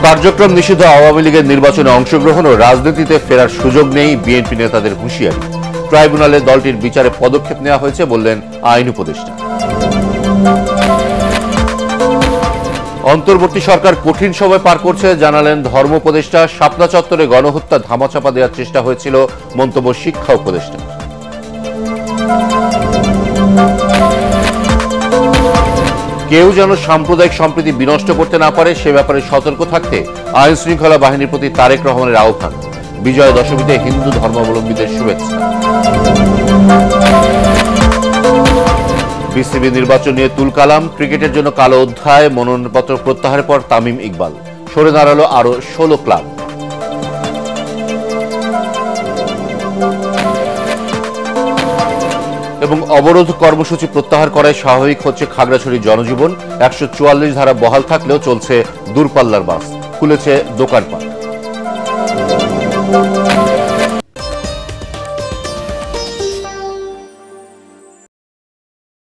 কার্যক্রম নিষিদ্ধ আওয়ামী লীগের নির্বাচনে অংশগ্রহণ ও রাজনীতিতে ফেরার সুযোগ নেই, বিএনপি নেতাদের হুঁশিয়ারি। ট্রাইব্যুনালে দলটির বিচারে পদক্ষেপ নেওয়া হয়েছে বললেন আইন উপদেষ্টা। অন্তর্বর্তী সরকার কঠিন সময় পার করছে জানালেন ধর্ম উপদেষ্টা। শাপলা চত্বরে গণহত্যা ধামাচাপা দেওয়ার চেষ্টা হয়েছিল, মন্তব্য শিক্ষা উপদেষ্টা। কেউ যেন সাম্প্রদায়িক সম্প্রীতি বিনষ্ট করতে না পারে সে ব্যাপারে সতর্ক থাকতে আইন শৃঙ্খলা বাহিনীর প্রতি তারেক রহমানের আহ্বান। বিজয়া দশমীতে হিন্দু ধর্মাবলম্বীদের শুভেচ্ছা। বিসিবি নির্বাচন নিয়ে তুলকালাম, ক্রিকেটের জন্য কালো অধ্যায়, মনোনয়নপত্র প্রত্যাহারের পর তামিম ইকবাল। সরে দাঁড়ালো আরো 16 ক্লাব। এবং অবরোধ কর্মসূচি প্রত্যাহার করায় স্বাভাবিক হচ্ছে খাগড়াছড়ির জনজীবন। 144 ধারা বহাল থাকলেও চলছে দূরপাল্লার বাস, খুলেছে দোকানপাট।